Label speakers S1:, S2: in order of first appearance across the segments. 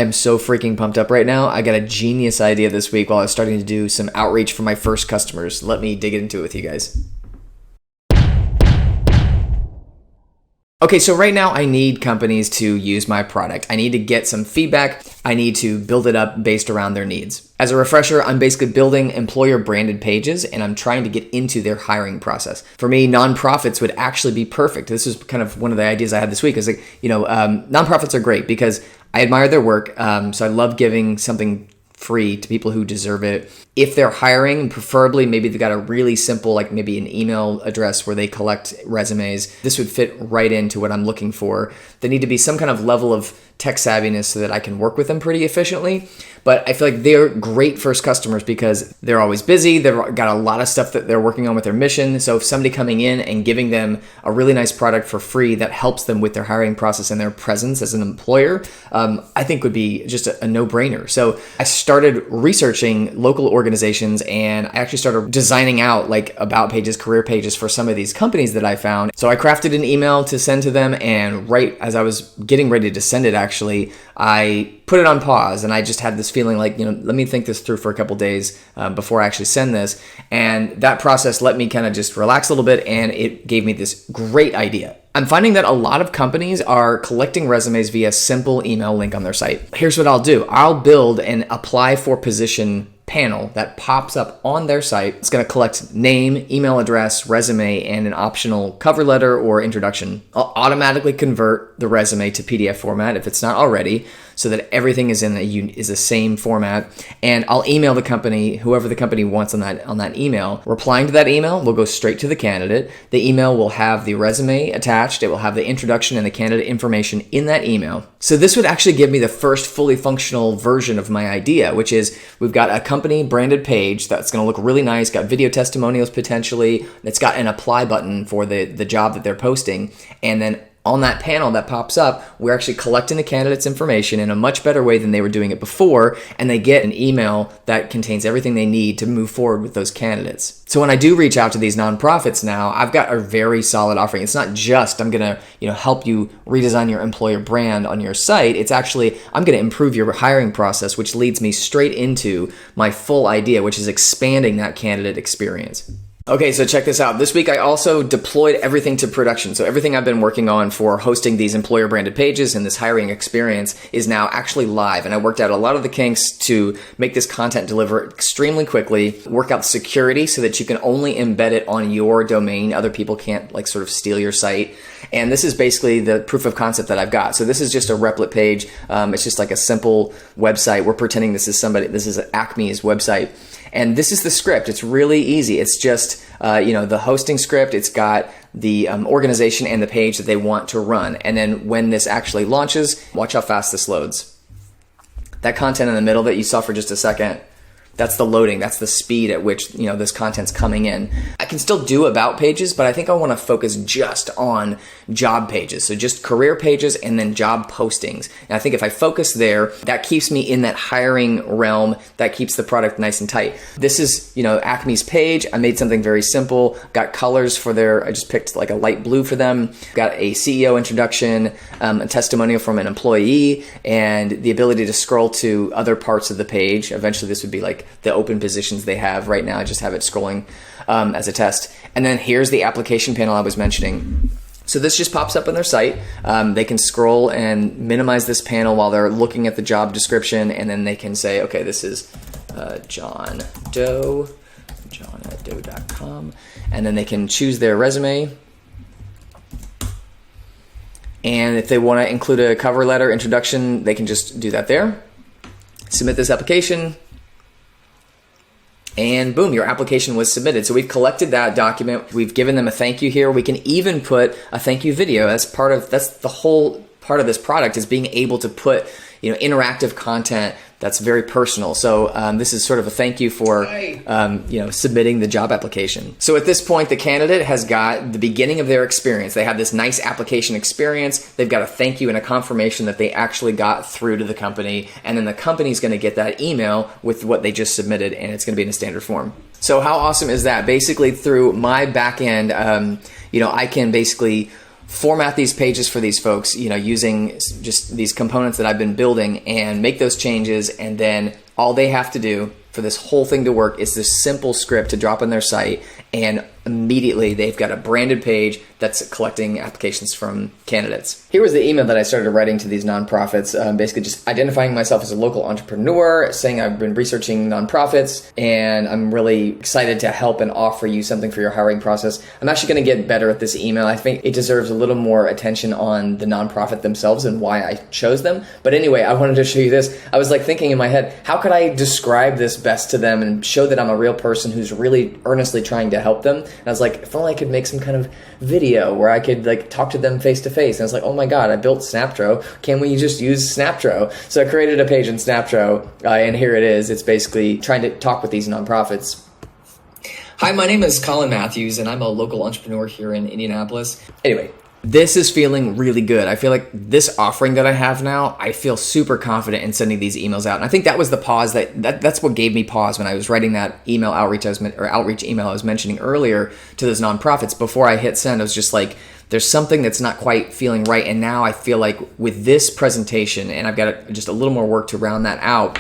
S1: I'm so freaking pumped up right now. I got a genius idea this week while I was starting to do some outreach for my first customers. Let me dig into it with you guys. Okay, so right now I need companies to use my product. I need to get some feedback. I need to build it up based around their needs. As a refresher, I'm basically building employer branded pages and I'm trying to get into their hiring process. For me, nonprofits would actually be perfect. This is kind of one of the ideas I had this week. Is like, nonprofits are great because I admire their work. So I love giving something free to people who deserve it. If they're hiring, preferably maybe they've got a really simple, like maybe an email address where they collect resumes. This would fit right into what I'm looking for. They need to be some kind of level of tech savviness so that I can work with them pretty efficiently. But I feel like they're great first customers because they're always busy. They've got a lot of stuff that they're working on with their mission. So if somebody coming in and giving them a really nice product for free that helps them with their hiring process and their presence as an employer, I think would be just a no-brainer. So I started researching local organizations and I actually started designing out like about pages, career pages for some of these companies that I found. So I crafted an email to send to them, and right as I was getting ready to send it, actually, I put it on pause and I just had this feeling like, let me think this through for a couple days before I actually send this. And that process let me kind of just relax a little bit, and it gave me this great idea. I'm finding that a lot of companies are collecting resumes via simple email link on their site. Here's what I'll do. I'll build an apply for position panel that pops up on their site. It's going to collect name, email address, resume, and an optional cover letter or introduction. I'll automatically convert the resume to PDF format if it's not already, so that everything is in the same format. And I'll email the company, whoever the company wants on that email. Replying to that email will go straight to the candidate. The email will have the resume attached. It will have the introduction and the candidate information in that email. So this would actually give me the first fully functional version of my idea, which is we've got a company branded page that's going to look really nice, got video testimonials potentially. It's got an apply button for the job that they're posting. And then on that panel that pops up, we're actually collecting the candidate's information in a much better way than they were doing it before, and they get an email that contains everything they need to move forward with those candidates. So when I do reach out to these nonprofits now, I've got a very solid offering. It's not just I'm going to help you redesign your employer brand on your site. It's actually I'm going to improve your hiring process, which leads me straight into my full idea, which is expanding that candidate experience. Okay, so check this out. This week I also deployed everything to production. So everything I've been working on for hosting these employer branded pages and this hiring experience is now actually live. And I worked out a lot of the kinks to make this content deliver extremely quickly, work out the security so that you can only embed it on your domain. Other people can't like sort of steal your site. And this is basically the proof of concept that I've got. So this is just a Replit page. It's just like a simple website. We're pretending this is Acme's website. And this is the script. It's really easy. It's just, the hosting script. It's got the organization and the page that they want to run. And then when this actually launches, watch how fast this loads. That content in the middle that you saw for just a second, that's the loading. That's the speed at which, this content's coming in. I can still do about pages, but I think I want to focus just on job pages. So just career pages and then job postings. And I think if I focus there, that keeps me in that hiring realm. That keeps the product nice and tight. This is, Acme's page. I made something very simple. Got colors for I just picked like a light blue for them. Got a CEO introduction, a testimonial from an employee, and the ability to scroll to other parts of the page. Eventually this would be like the open positions they have right now. I just have it scrolling as a test. And then here's the application panel I was mentioning. So this just pops up on their site. They can scroll and minimize this panel while they're looking at the job description, and then they can say, okay, this is John Doe, john@doe.com, and then they can choose their resume. And if they want to include a cover letter introduction, they can just do that there. Submit this application. And boom, your application was submitted. So we've collected that document. We've given them a thank you here. We can even put a thank you video. That's the whole part of this product, is being able to put interactive content that's very personal. So this is sort of a thank you for submitting the job application. So at this point, the candidate has got the beginning of their experience. They have this nice application experience. They've got a thank you and a confirmation that they actually got through to the company. And then the company's going to get that email with what they just submitted, and it's going to be in a standard form. So how awesome is that? Basically, through my back end, I can basically format these pages for these folks, using just these components that I've been building, and make those changes. And then all they have to do for this whole thing to work is this simple script to drop on their site, and immediately they've got a branded page that's collecting applications from candidates. Here was the email that I started writing to these nonprofits, basically just identifying myself as a local entrepreneur, saying I've been researching nonprofits and I'm really excited to help and offer you something for your hiring process. I'm actually going to get better at this email. I think it deserves a little more attention on the nonprofit themselves and why I chose them. But anyway, I wanted to show you this. I was like thinking in my head, how could I describe this best to them and show that I'm a real person who's really earnestly trying to help them? And I was like, if only I could make some kind of video where I could like talk to them face to face. And I was like, oh my God, I built Snaptro. Can we just use Snaptro? So I created a page in Snaptro, and here it is. It's basically trying to talk with these nonprofits. Hi, my name is Colin Matthews, and I'm a local entrepreneur here in Indianapolis. Anyway, this is feeling really good. I feel like this offering that I have now, I feel super confident in sending these emails out. And I think that was the pause that's what gave me pause when I was writing that outreach email I was mentioning earlier to those nonprofits. Before I hit send, I was just like, there's something that's not quite feeling right. And now I feel like with this presentation, and I've got just a little more work to round that out,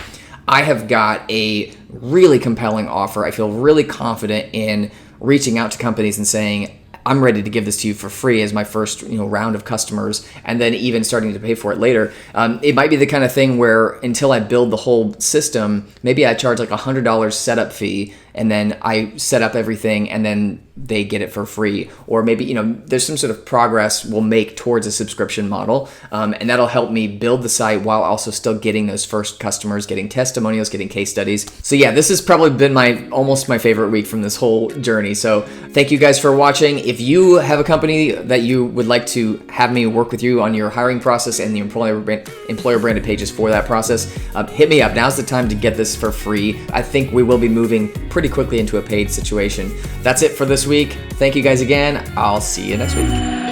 S1: I have got a really compelling offer. I feel really confident in reaching out to companies and saying, I'm ready to give this to you for free as my first round of customers, and then even starting to pay for it later. It might be the kind of thing where until I build the whole system, maybe I charge like $100 setup fee, and then I set up everything and then they get it for free. Or maybe, there's some sort of progress we'll make towards a subscription model. And that'll help me build the site while also still getting those first customers, getting testimonials, getting case studies. So yeah, this has probably been almost my favorite week from this whole journey. So thank you guys for watching. If you have a company that you would like to have me work with you on your hiring process and the employer branded pages for that process, hit me up. Now's the time to get this for free. I think we will be moving pretty quickly into a paid situation. That's it for this week. Thank you guys again. I'll see you next week.